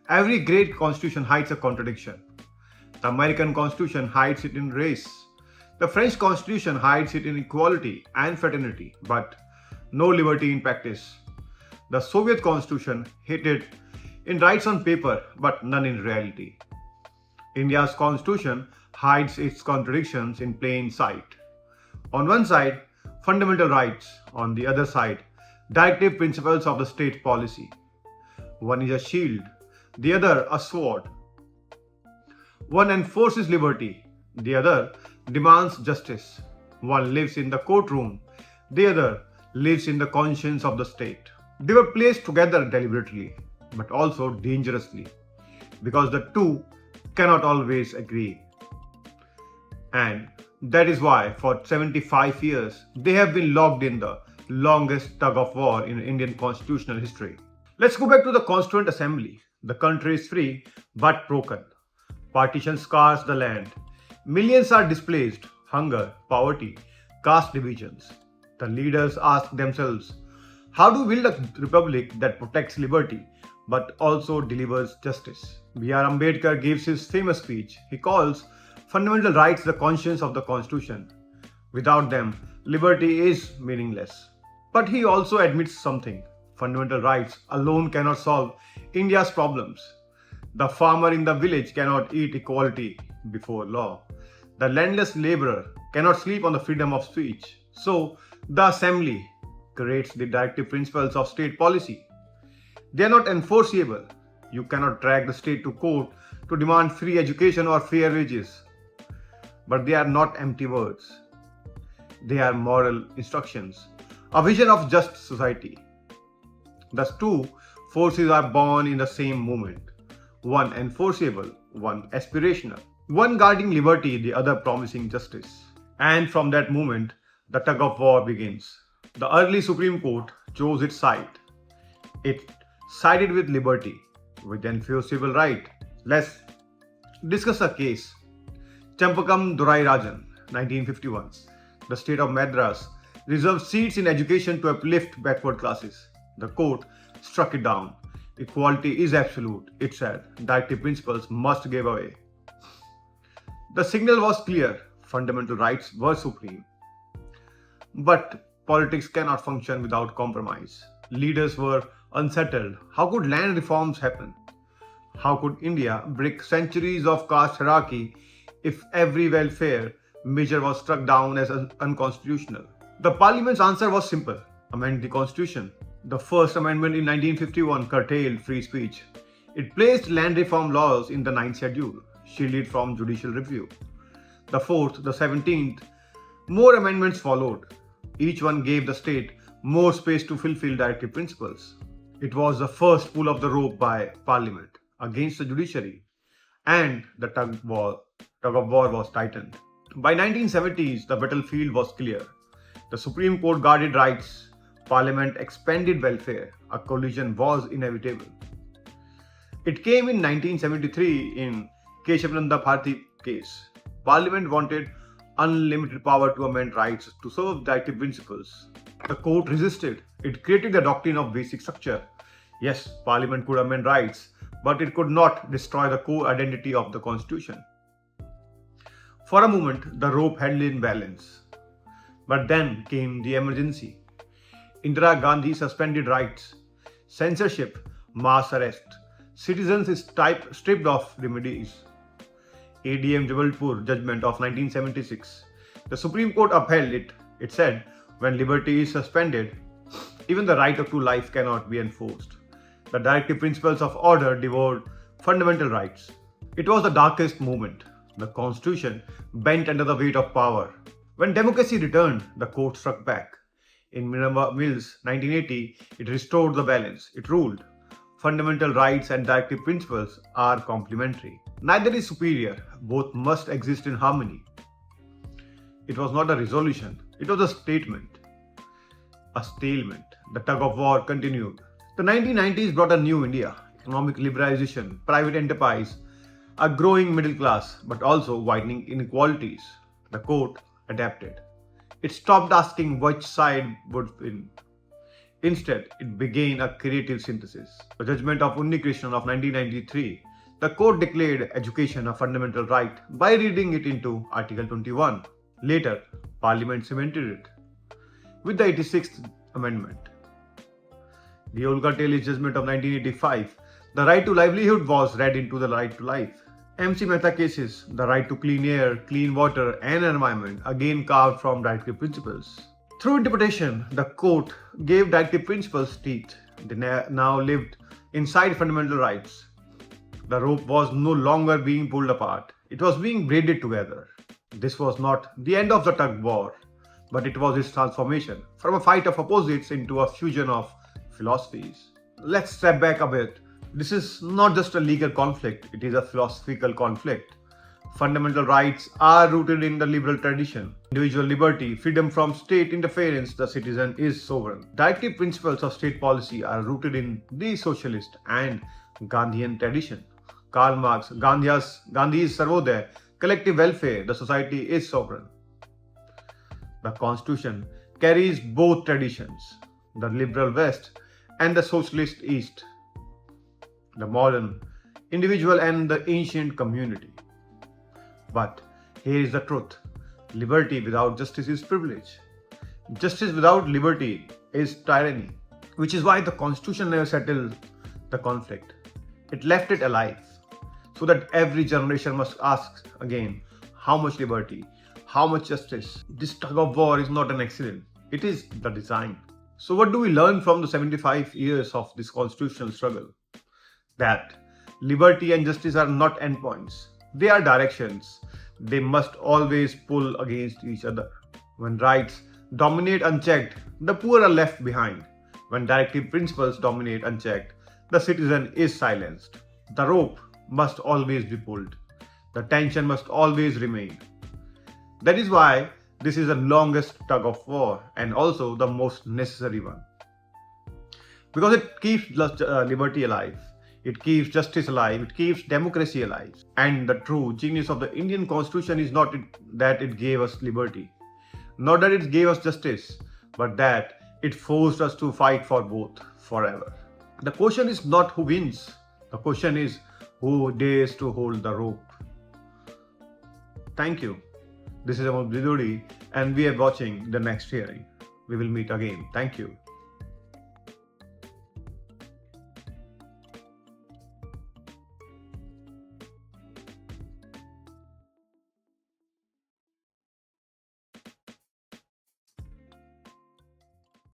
Every great constitution hides a contradiction. The American Constitution hides it in race. The French Constitution hides it in equality and fraternity, but no liberty in practice. The Soviet Constitution hid it in rights on paper, but none in reality. India's Constitution hides its contradictions in plain sight. On one side, fundamental rights, on the other side, directive principles of the state policy. One is a shield, the other a sword. One enforces liberty, the other demands justice. One lives in the courtroom, the other lives in the conscience of the state. They were placed together deliberately, but also dangerously, because the two cannot always agree. And that is why, for 75 years, they have been locked in the longest tug of war in Indian constitutional history. Let's go back to the Constituent Assembly. The country is free but broken. Partition scars the land. Millions are displaced, hunger, poverty, caste divisions. The leaders ask themselves, how do we build a republic that protects liberty but also delivers justice? B.R. Ambedkar gives his famous speech. He calls fundamental rights the conscience of the Constitution. Without them, liberty is meaningless. But he also admits something. Fundamental rights alone cannot solve India's problems. The farmer in the village cannot eat equality before law. The landless laborer cannot sleep on the freedom of speech. So, the assembly creates the directive principles of state policy. They are not enforceable. You cannot drag the state to court to demand free education or fair wages. But they are not empty words. They are moral instructions, a vision of just society. Thus, two forces are born in the same moment. One enforceable, one aspirational. One guarding liberty, the other promising justice. And from that moment, the tug of war begins. The early Supreme Court chose its side. It sided with liberty, with enforceable right. Let's discuss a case. Champakam Durai Rajan, 1951. The state of Madras reserved seats in education to uplift backward classes. The court struck it down. Equality is absolute, it said. Directive principles must give away. The signal was clear. Fundamental rights were supreme. But politics cannot function without compromise. Leaders were unsettled. How could land reforms happen? How could India break centuries of caste hierarchy if every welfare measure was struck down as unconstitutional? The parliament's answer was simple: amend the constitution. The first amendment in 1951 curtailed free speech. It placed land reform laws in the 9th schedule, shielded from judicial review. The 4th, the 17th, more amendments followed. Each one gave the state more space to fulfill directive principles. It was the first pull of the rope by parliament against the judiciary, and the tug of war was tightened. By 1970s, the battlefield was clear. The Supreme Court guarded rights. Parliament expanded welfare. A collision was inevitable. It came in 1973 in Kesavananda Bharati case. Parliament wanted unlimited power to amend rights to serve directive principles. The court resisted. It created the doctrine of basic structure. Yes, Parliament could amend rights, but it could not destroy the core identity of the Constitution. For a moment, the rope held in balance. But then came the emergency. Indira Gandhi suspended rights, censorship, mass arrest, citizens stripped of remedies. ADM Jabalpur judgment of 1976. The Supreme Court upheld it. It said, when liberty is suspended, even the right to life cannot be enforced. The directive principles of order devoured fundamental rights. It was the darkest moment. The Constitution bent under the weight of power. When democracy returned, the court struck back. In Minerva Mills, 1980, it restored the balance. It ruled, fundamental rights and directive principles are complementary. Neither is superior. Both must exist in harmony. It was not a resolution. It was a statement. A stalemate. The tug of war continued. The 1990s brought a new India. Economic liberalization, private enterprise, a growing middle class, but also widening inequalities. The court adapted. It stopped asking which side would win. Instead, it began a creative synthesis. The judgment of Unni Krishnan of 1993, the court declared education a fundamental right by reading it into Article 21. Later, Parliament cemented it with the 86th Amendment. The Olga Taylor's judgment of 1985, the right to livelihood was read into the right to life. MC Mehta cases, the right to clean air, clean water and environment, again carved from directive principles. Through interpretation, the court gave directive principles teeth. They now lived inside fundamental rights. The rope was no longer being pulled apart, it was being braided together. This was not the end of the tug war, but it was its transformation from a fight of opposites into a fusion of philosophies. Let's step back a bit. This is not just a legal conflict, it is a philosophical conflict. Fundamental rights are rooted in the liberal tradition. Individual liberty, freedom from state interference, the citizen is sovereign. Directive principles of state policy are rooted in the socialist and Gandhian tradition. Karl Marx, Gandhi's Sarvodaya, collective welfare, the society is sovereign. The Constitution carries both traditions, the liberal West and the socialist East, the modern individual and the ancient community. But here is the truth. Liberty without justice is privilege. Justice without liberty is tyranny, which is why the Constitution never settled the conflict. It left it alive, so that every generation must ask again, how much liberty, how much justice? This tug of war is not an accident, it is the design. So what do we learn from the 75 years of this constitutional struggle? That liberty and justice are not endpoints. They are directions. They must always pull against each other. When rights dominate unchecked, the poor are left behind. When directive principles dominate unchecked, the citizen is silenced. The rope must always be pulled. The tension must always remain. That is why this is the longest tug of war and also the most necessary one. Because it keeps liberty alive. It keeps justice alive, it keeps democracy alive. And the true genius of the Indian Constitution is not that it gave us liberty, not that it gave us justice, but that it forced us to fight for both forever. The question is not who wins, the question is who dares to hold the rope. Thank you. This is Amol Bidodi and we are watching the next hearing. We will meet again. Thank you.